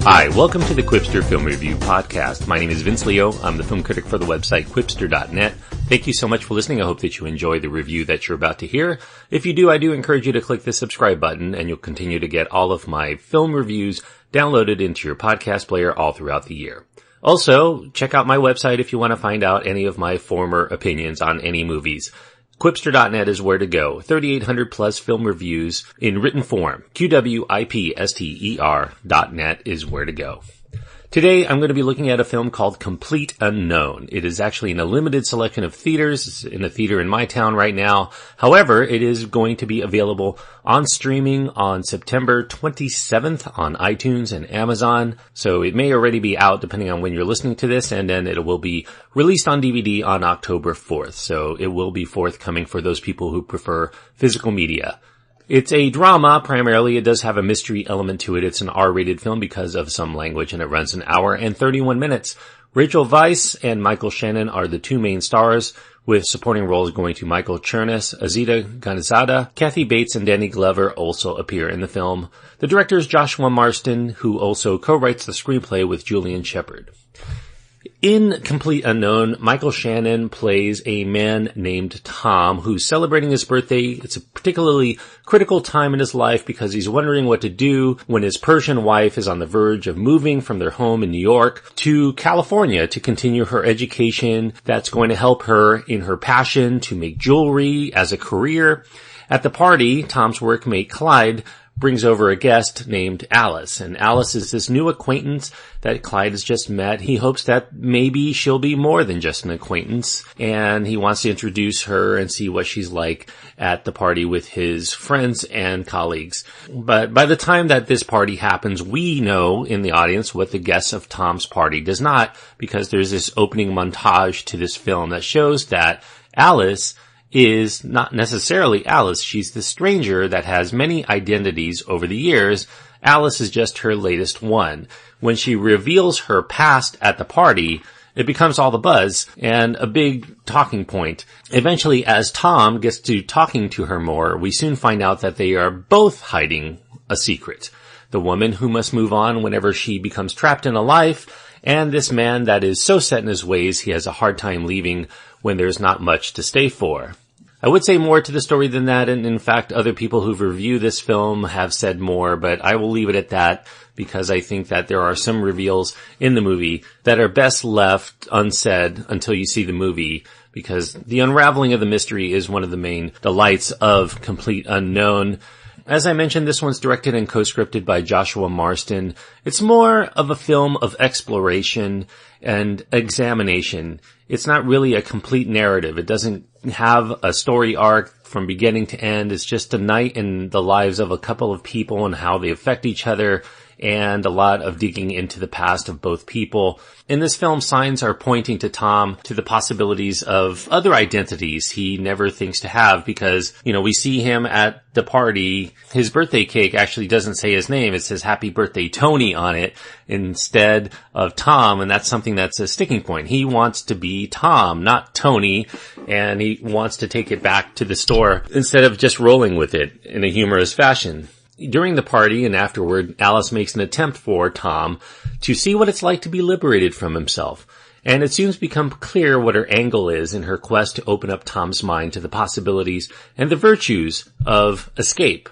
Hi, welcome to the Quipster Film Review Podcast. My name is Vince Leo. I'm the film critic for the website Quipster.net. Thank you so much for listening. I hope that you enjoy the review that you're about to hear. If you do, I do encourage you to click the subscribe button, and you'll continue to get all of my film reviews downloaded into your podcast player all throughout the year. Also, check out my website if you want to find out any of my former opinions on any movies. Quipster.net is where to go. 3,800 plus film reviews in written form. QWIPSTER.net is where to go. Today, I'm going to be looking at a film called Complete Unknown. It is actually in a limited selection of theaters. It's in a theater in my town right now. However, it is going to be available on streaming on September 27th on iTunes and Amazon. So it may already be out depending on when you're listening to this, and then it will be released on DVD on October 4th. So it will be forthcoming for those people who prefer physical media. It's a drama, primarily. It does have a mystery element to it. It's an R-rated film because of some language, and it runs an hour and 31 minutes. Rachel Weisz and Michael Shannon are the two main stars, with supporting roles going to Michael Chernus, Azita Gonzada, Kathy Bates, and Danny Glover also appear in the film. The director is Joshua Marston, who also co-writes the screenplay with Julian Shepard. In Complete Unknown, Michael Shannon plays a man named Tom who's celebrating his birthday. It's a particularly critical time in his life because he's wondering what to do when his Persian wife is on the verge of moving from their home in New York to California to continue her education that's going to help her in her passion to make jewelry as a career. At the party, Tom's workmate Clyde brings over a guest named Alice, and Alice is this new acquaintance that Clyde has just met. He hopes that maybe she'll be more than just an acquaintance, and he wants to introduce her and see what she's like at the party with his friends and colleagues. But by the time that this party happens, we know in the audience what the guests of Tom's party does not, because there's this opening montage to this film that shows that Alice is not necessarily Alice. She's the stranger that has many identities over the years. Alice is just her latest one. When she reveals her past at the party, it becomes all the buzz and a big talking point. Eventually, as Tom gets to talking to her more, we soon find out that they are both hiding a secret. The woman who must move on whenever she becomes trapped in a life, and this man that is so set in his ways he has a hard time leaving when there's not much to stay for. I would say more to the story than that, and in fact other people who've reviewed this film have said more, but I will leave it at that because I think that there are some reveals in the movie that are best left unsaid until you see the movie, because the unraveling of the mystery is one of the main delights of Complete Unknown. As I mentioned, this one's directed and co-scripted by Joshua Marston. It's more of a film of exploration and examination. It's not really a complete narrative. It doesn't have a story arc from beginning to end. It's just a night in the lives of a couple of people and how they affect each other, and a lot of digging into the past of both people. In this film, signs are pointing to Tom to the possibilities of other identities he never thinks to have because, we see him at the party. His birthday cake actually doesn't say his name. It says Happy Birthday Tony on it instead of Tom, and that's something that's a sticking point. He wants to be Tom, not Tony, and he wants to take it back to the store instead of just rolling with it in a humorous fashion. During the party and afterward, Alice makes an attempt for Tom to see what it's like to be liberated from himself. And it soon becomes clear what her angle is in her quest to open up Tom's mind to the possibilities and the virtues of escape.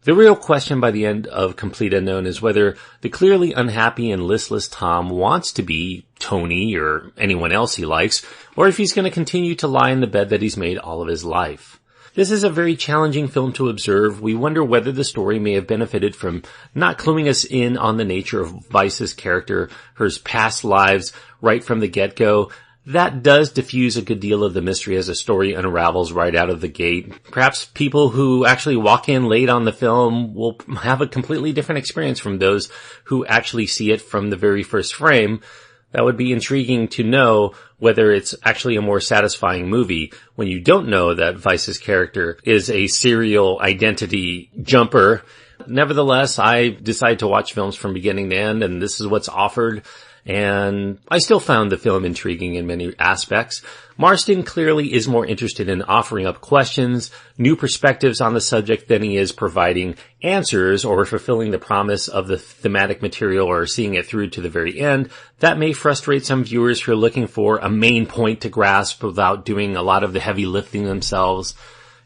The real question by the end of Complete Unknown is whether the clearly unhappy and listless Tom wants to be Tony or anyone else he likes, or if he's going to continue to lie in the bed that he's made all of his life. This is a very challenging film to observe. We wonder whether the story may have benefited from not cluing us in on the nature of Weisz's character, her past lives, right from the get-go. That does diffuse a good deal of the mystery as the story unravels right out of the gate. Perhaps people who actually walk in late on the film will have a completely different experience from those who actually see it from the very first frame. That would be intriguing to know whether it's actually a more satisfying movie when you don't know that Weisz's character is a serial identity jumper. Nevertheless, I decide to watch films from beginning to end, and this is what's offered. and I still found the film intriguing in many aspects. Marston clearly is more interested in offering up questions, new perspectives on the subject than he is providing answers or fulfilling the promise of the thematic material or seeing it through to the very end. That may frustrate some viewers who are looking for a main point to grasp without doing a lot of the heavy lifting themselves.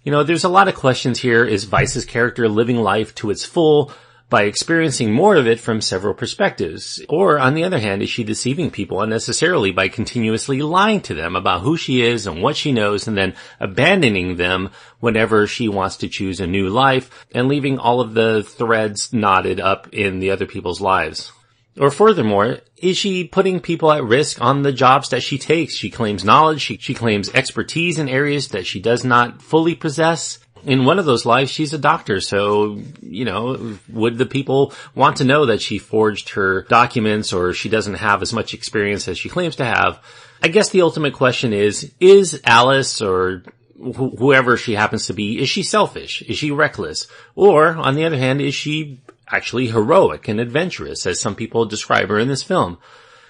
You know, there's a lot of questions here. Is Weisz's character living life to its full by experiencing more of it from several perspectives? Or, on the other hand, is she deceiving people unnecessarily by continuously lying to them about who she is and what she knows and then abandoning them whenever she wants to choose a new life and leaving all of the threads knotted up in the other people's lives? Or furthermore, is she putting people at risk on the jobs that she takes? She claims knowledge, she claims expertise in areas that she does not fully possess. In one of those lives, she's a doctor, so, you know, would the people want to know that she forged her documents or she doesn't have as much experience as she claims to have? I guess the ultimate question is Alice or whoever she happens to be, is she selfish? Is she reckless? Or, on the other hand, is she actually heroic and adventurous, as some people describe her in this film?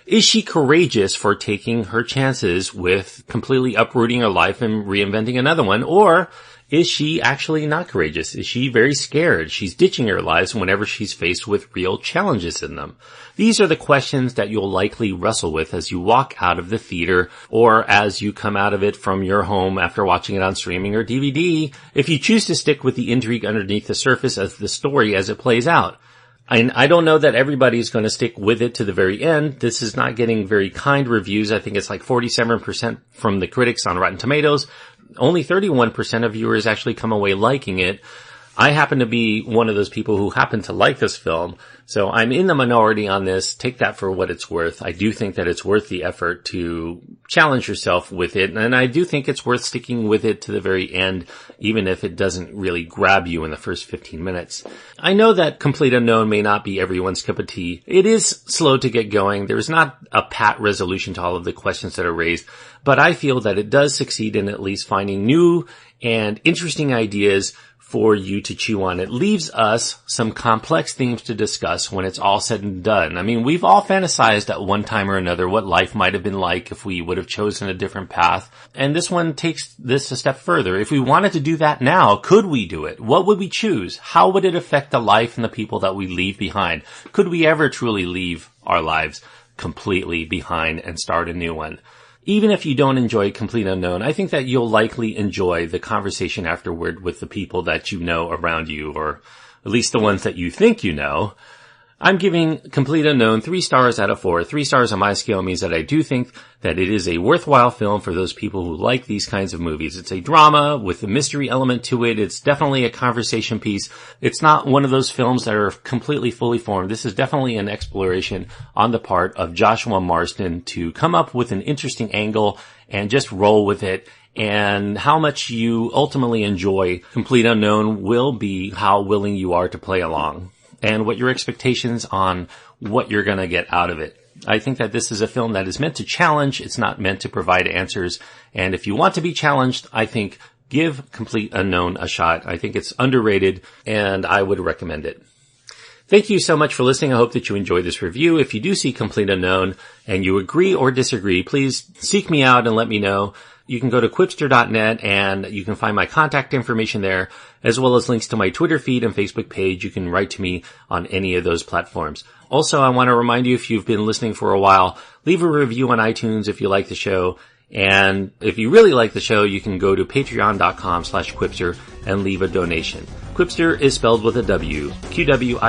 Is she courageous for taking her chances with completely uprooting her life and reinventing another one? Or is she actually not courageous? Is she very scared? She's ditching her lives whenever she's faced with real challenges in them. These are the questions that you'll likely wrestle with as you walk out of the theater or as you come out of it from your home after watching it on streaming or DVD, if you choose to stick with the intrigue underneath the surface of the story as it plays out. And I don't know that everybody's going to stick with it to the very end. This is not getting very kind reviews. I think it's like 47% from the critics on Rotten Tomatoes. Only 31% of viewers actually come away liking it. I happen to be one of those people who happen to like this film, so I'm in the minority on this. Take that for what it's worth. I do think that it's worth the effort to challenge yourself with it, and I do think it's worth sticking with it to the very end, even if it doesn't really grab you in the first 15 minutes. I know that Complete Unknown may not be everyone's cup of tea. It is slow to get going. There's not a pat resolution to all of the questions that are raised, but I feel that it does succeed in at least finding new and interesting ideas for you to chew on. It leaves us some complex themes to discuss when it's all said and done. I mean, we've all fantasized at one time or another what life might have been like if we would have chosen a different path. And this one takes this a step further. If we wanted to do that now, could we do it? What would we choose? How would it affect the life and the people that we leave behind? Could we ever truly leave our lives completely behind and start a new one? Even if you don't enjoy Complete Unknown, I think that you'll likely enjoy the conversation afterward with the people that you know around you, or at least the ones that you think you know. I'm giving Complete Unknown 3 stars out of 4. 3 stars on my scale means that I do think that it is a worthwhile film for those people who like these kinds of movies. It's a drama with a mystery element to it. It's definitely a conversation piece. It's not one of those films that are completely fully formed. This is definitely an exploration on the part of Joshua Marston to come up with an interesting angle and just roll with it. And how much you ultimately enjoy Complete Unknown will be how willing you are to play along, and what your expectations on what you're going to get out of it. I think that this is a film that is meant to challenge. It's not meant to provide answers. And if you want to be challenged, I think give Complete Unknown a shot. I think it's underrated, and I would recommend it. Thank you so much for listening. I hope that you enjoyed this review. If you do see Complete Unknown and you agree or disagree, please seek me out and let me know. You can go to quipster.net and you can find my contact information there, as well as links to my Twitter feed and Facebook page. You can write to me on any of those platforms. Also, I want to remind you, if you've been listening for a while, leave a review on iTunes if you like the show. And if you really like the show, you can go to patreon.com/Quipster and leave a donation. Quipster is spelled with a W, Qwipster.